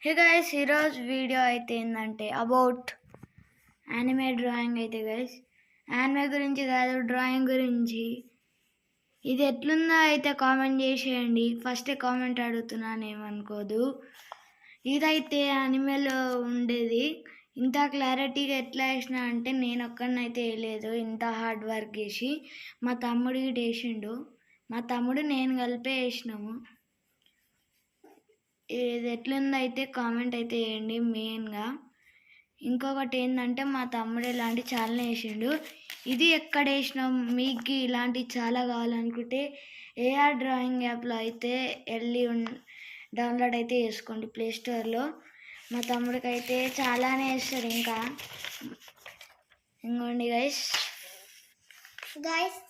Hey guys, ఈరోజు video అయితే ఏంటంటే అబౌట్ యానిమే డ్రాయింగ్ అయితే గైస్. యానిమే గురించి కాదు, డ్రాయింగ్ గురించి. ఇది ఎట్లుందో అయితే కామెంట్ చేసేయండి. ఫస్టే కామెంట్ అడుగుతున్నాను, ఏమనుకోదు. ఇదైతే యానిమేలో ఉండేది. ఇంత క్లారిటీగా ఎట్లా వేసినా అంటే నేను ఒక్కడినైతే వేయలేదు, ఇంత హార్డ్ వర్క్ చేసి మా తమ్ముడికి వేసిండు. మా తమ్ముడు నేను కలిపే వేసినాము. ఇది ఎట్లుందో అయితే కామెంట్ అయితే వేయండి. మెయిన్గా ఇంకొకటి ఏంటంటే మా తమ్ముడు ఇలాంటి చాలా వేసిండు. ఇది ఎక్కడ వేసినాం, మీకు ఇలాంటి చాలా కావాలనుకుంటే ఏఆర్ డ్రాయింగ్ యాప్లో అయితే వెళ్ళి డౌన్లోడ్ అయితే చేసుకోండి ప్లేస్టోర్లో. మా తమ్ముడికి అయితే చాలానే వేస్తారు. ఇంకా ఇంకోండి గైస్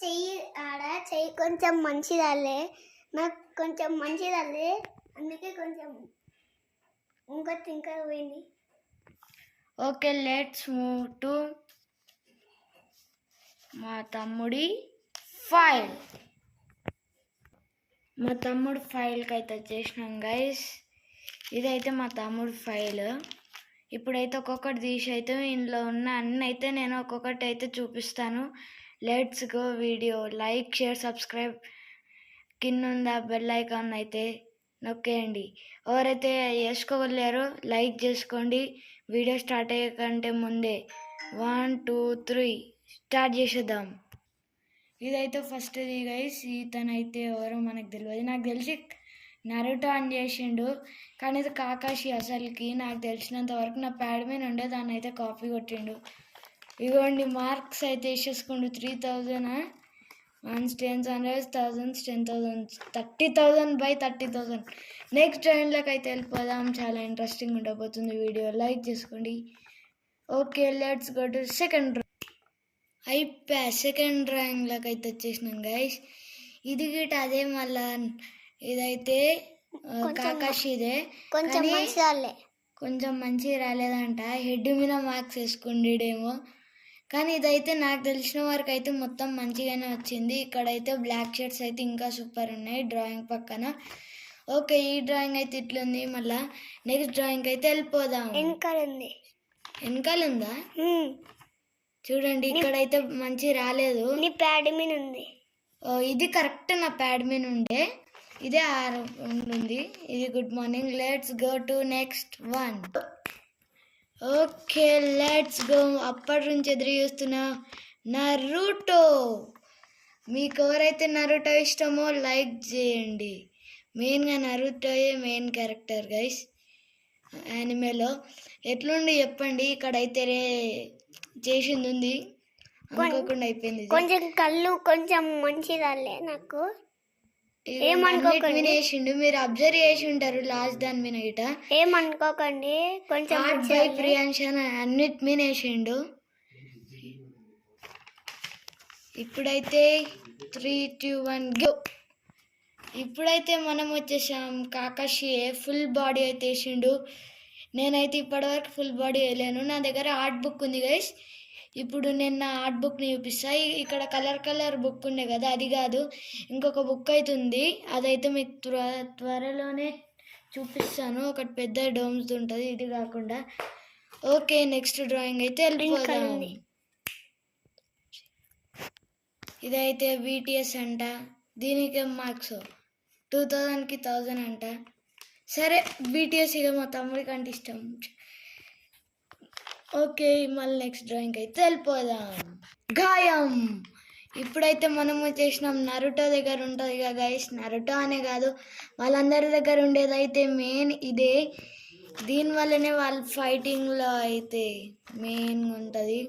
చెయ్యి కొంచెం మంచిదాలే, నాకు కొంచెం మంచిదాలే, అందుకే కొంచెం ఇంకా పోయింది. ఓకే, లెట్స్ మూవ్ టు మా తమ్ముడి ఫైల్. మా తమ్ముడు ఫైల్కి అయితే వచ్చేసినాం గైస్. ఇదైతే మా తమ్ముడు ఫైల్. ఇప్పుడైతే ఒక్కొక్కటి తీసి అయితే ఇందులో ఉన్న అన్నీ అయితే నేను ఒక్కొక్కటి అయితే చూపిస్తాను. Let's go video. Like, share, subscribe. కింద ఉన్న బెల్ ఐకాన్ అయితే నొక్కేయండి. ఎవరైతే చేసుకోగలేరో లైక్ చేసుకోండి. వీడియో స్టార్ట్ అయ్యే కంటే ముందే 1 2 3 స్టార్ట్ చేసేద్దాం. ఇదైతే ఫస్ట్ది గైస్. ఇతనైతే ఎవరో మనకు తెలియదు. నాకు తెలిసి నరుటో అని చేసిండు, కానీ ఇది కాకాషి. అసలుకి నాకు తెలిసినంత వరకు నా ప్యాడ్ మీద ఉండే, దాన్ని అయితే కాపీ కొట్టిండు. ఇవ్వండి మార్క్స్ అయితే వేసేసుకోండి. 3000 1 10,000 10,000 30,000 by 30,000. నెక్స్ట్ డ్రాయింగ్లోకి అయితే వెళ్ళిపోదాం. చాలా ఇంట్రెస్టింగ్ ఉండబోతుంది వీడియో. లైక్ చేసుకోండి. Okay, let's go to second drawing. అయిపోయా, సెకండ్ డ్రాయింగ్లోకి అయితే వచ్చేసినాం గైస్. ఇది గిట అదే, మళ్ళా ఇదైతే కాకాషిదే, కొంచెం మంచిగా రాలేదంట. హెడ్ మీద మార్క్స్ వేసుకుండేమో, కానీ ఇదైతే నాకు తెలిసిన వరకు అయితే మొత్తం మంచిగానే వచ్చింది. ఇక్కడైతే బ్లాక్ షేడ్స్ అయితే ఇంకా సూపర్ ఉన్నాయి డ్రాయింగ్ పక్కన. ఓకే, ఈ డ్రాయింగ్ అయితే ఇట్లుంది. మళ్ళా నెక్స్ట్ డ్రాయింగ్ అయితే వెళ్ళిపోదాం. వెనకాల ఉందా చూడండి. ఇక్కడైతే మంచి రాలేదు. నీ ప్యాడ్ మీద ఉంది. ఇది కరెక్ట్ నా ప్యాడ్ మీద ఉండే, ఇదే ఉంది. ఇది good morning. Let's go to next one. Okay, let's go. అప్పటి నుంచి ఎదురు చూస్తున్నా నరుటో. మీకు ఎవరైతే నరుటో ఇష్టమో లైక్ చేయండి. మెయిన్గా నరుటోయే మెయిన్ క్యారెక్టర్ గైస్ యానిమేలో. ఎట్లుండి చెప్పండి. ఇక్కడైతే చేసింది ఉంది, అనుకోకుండా అయిపోయింది. కొంచెం కళ్ళు కొంచెం మంచిదాలే, నాకు వేసిండు. మీరు అబ్జర్వ్ చేసి ఉంటారు లాస్ట్ దాని మీద గిట. ఏమనుకోకండి, కొంచెం ప్రియాంశ అన్నిటి మీద వేసిండు. ఇప్పుడైతే 3 2 1 గో. ఇప్పుడైతే మనం వచ్చేసాం. కాకాషి ఫుల్ బాడీ అయితే వేసిండు. నేనైతే ఇప్పటివరకు ఫుల్ బాడీ వేయలేను. నా దగ్గర ఆర్ట్ బుక్ ఉంది గైస్. ఇప్పుడు నేను నా ఆర్ట్ బుక్ని చూపిస్తాను. ఇక్కడ కలర్ బుక్ ఉండే కదా, అది కాదు, ఇంకొక బుక్ అయితే ఉంది. అదైతే మీకు త్వరలోనే చూపిస్తాను. ఒకటి పెద్ద డోమ్స్ ఉంటుంది, ఇది కాకుండా. ఓకే, నెక్స్ట్ డ్రాయింగ్ అయితే వెళ్ళిపోదాం. ఇదైతే BTS అంట. దీనికి మార్క్స్ 2000కి 1000 అంట. సరే, BTS ఇక మా తమ్ముడికి అంటే ఇష్టం. ఓకే, మళ్ళీ నెక్స్ట్ డ్రాయింగ్ అయితే వెళ్ళిపోదాం. గాయం. ఇప్పుడైతే మనము చేసినాం. నరుటో దగ్గర ఉంటుంది కదా గైస్. నరుటో అనే కాదు, వాళ్ళందరి దగ్గర ఉండేది అయితే మెయిన్ ఇదే. దీనివల్లనే వాళ్ళు ఫైటింగ్లో అయితే మెయిన్గా ఉంటుంది.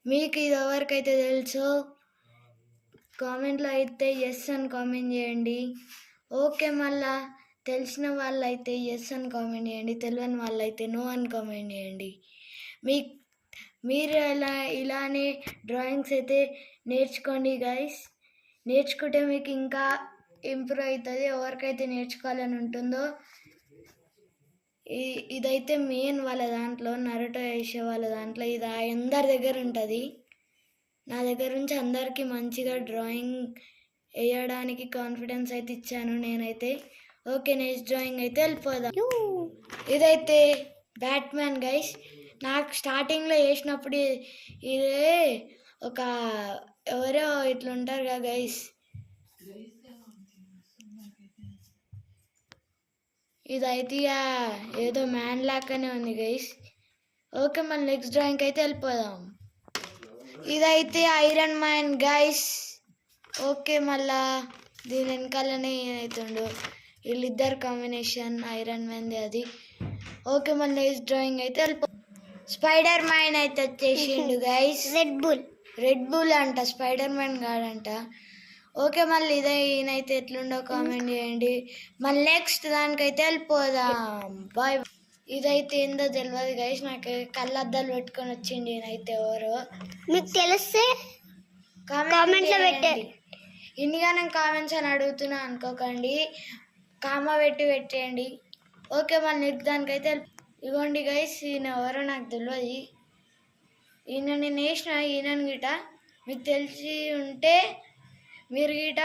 మీకు ఇది ఎవరికైతే తెలుసో కామెంట్లో అయితే ఎస్ అని కామెంట్ చేయండి. ఓకే, మళ్ళా తెలిసిన వాళ్ళైతే ఎస్ అని కామెంట్ చేయండి. తెలియని వాళ్ళైతే నో అని కామెంట్ చేయండి. మీరు ఇలానే డ్రాయింగ్స్ అయితే నేర్చుకోండి గైస్. నేర్చుకుంటే మీకు ఇంకా ఇంప్రూవ్ అవుతుంది. ఎవరికైతే నేర్చుకోవాలని ఉంటుందో ఇదైతే మెయిన్ వాళ్ళ దాంట్లో, నరుటో వేసే వాళ్ళ దాంట్లో ఇది అందరి దగ్గర ఉంటుంది. నా దగ్గర నుంచి అందరికీ మంచిగా డ్రాయింగ్ వేయడానికి కాన్ఫిడెన్స్ అయితే ఇచ్చాను నేనైతే. ఓకే నెక్స్ట్ డ్రాయింగ్ అయితే వెళ్ళిపోదాం. ఇదైతే బ్యాట్మ్యాన్ గైస్. నాకు స్టార్టింగ్లో వేసినప్పుడు ఇదే ఒక ఎవరో ఇట్లా ఉంటారు కదా గైస్, ఇదైతే ఇక ఏదో మ్యాన్ లాగానే ఉంది గైస్. ఓకే మళ్ళీ నెక్స్ట్ డ్రాయింగ్ అయితే వెళ్ళిపోదాం. ఇదైతే ఐరన్ మ్యాన్ గైస్. ఓకే మళ్ళా దీని వెనకాలనే అవుతుండు, వీళ్ళిద్దరు కాంబినేషన్ ఐరన్ మ్యాన్ది అది. ఓకే మళ్ళీ నెక్స్ట్ డ్రాయింగ్ అయితే వెళ్ళిపో. స్పైడర్ మ్యాన్ అయితే వచ్చేసిండు గైస్. రెడ్ బుల్ అంట, స్పైడర్ మ్యాన్ కాడంట. ఓకే మళ్ళీ ఇదే ఈయనైతే ఎట్లుండో కామెంట్ చేయండి. మళ్ళీ నెక్స్ట్ దానికైతే వెళ్ళిపోదాం. బాయ్. ఇదైతే ఏందో తెలియదు గైస్, నాకు కళ్ళద్దాలు పెట్టుకొని వచ్చిండి ఈయనైతే ఎవరో. మీకు తెలిస్తే కామెంట్స్ లో పెట్టండి. ఇన్నిగా నేను కామెంట్స్ అని అడుగుతున్నా అనుకోకండి, కామా పెట్టేయండి. ఓకే మళ్ళీ నెక్స్ట్ దానికైతే ఇవ్వండి గైస్. ఈయన ఎవరో నాకు తెలియదు. ఈయన నేను వేసిన ఈయనని గిట మీకు తెలిసి ఉంటే మీరు గిట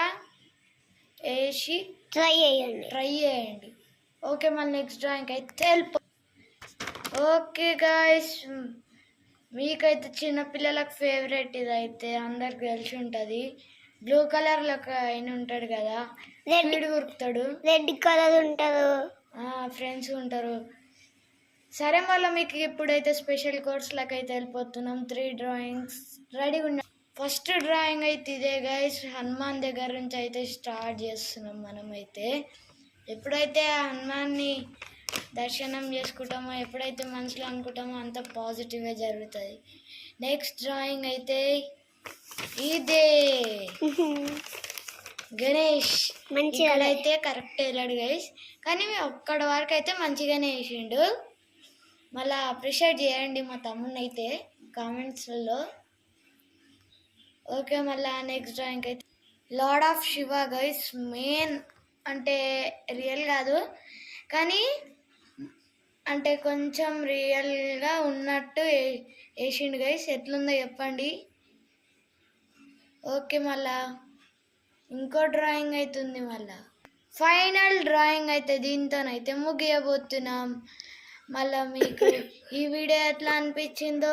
వేసి ట్రై చేయండి. ఓకే మళ్ళీ నెక్స్ట్ డ్రాయింగ్ అయితే ఓకే గాయస్, మీకైతే చిన్నపిల్లలకు ఫేవరెట్ ఇదైతే అందరికి తెలిసి ఉంటుంది. బ్లూ కలర్లో ఒక ఆయన ఉంటాడు కదా, స్పీడ్ ఉరుకుతాడు, రెడ్ కలర్ ఉంటారు, ఫ్రెండ్స్ ఉంటారు. సరే మళ్ళీ మీకు ఇప్పుడైతే స్పెషల్ కోర్సులకు అయితే వెళ్ళిపోతున్నాం. 3 డ్రాయింగ్స్ రెడీ ఉన్నాయి. ఫస్ట్ డ్రాయింగ్ అయితే ఇదే గైస్, హనుమాన్ దగ్గర నుంచి అయితే స్టార్ట్ చేస్తున్నాం. మనమైతే ఎప్పుడైతే హనుమాన్ని దర్శనం చేసుకుంటామో, ఎప్పుడైతే మనసులో అనుకుంటామో అంత పాజిటివ్గా జరుగుతుంది. నెక్స్ట్ డ్రాయింగ్ అయితే ఇదే గణేష్. ఇక్కడైతే కరెక్ట్ వెళ్ళాడు గైస్, కానీ ఒక్కడ వరకు అయితే మంచిగానే వేసిండు. మళ్ళీ అప్రిషియేట్ చేయండి మా తమ్ముని అయితే కామెంట్స్లలో. ఓకే మళ్ళీ నెక్స్ట్ డ్రాయింగ్ అయితే lord of Shiva guys. Main అంటే రియల్ కాదు కానీ అంటే కొంచెం రియల్గా ఉన్నట్టు వేసిండు గైస్. ఎట్లుందో చెప్పండి. ఓకే మళ్ళా ఇంకో డ్రాయింగ్ అవుతుంది. మళ్ళా ఫైనల్ డ్రాయింగ్ అయితే దీంతోనైతే ముగియబోతున్నాం. మళ్ళీ మీకు ఈ వీడియో ఎట్లా అనిపించిందో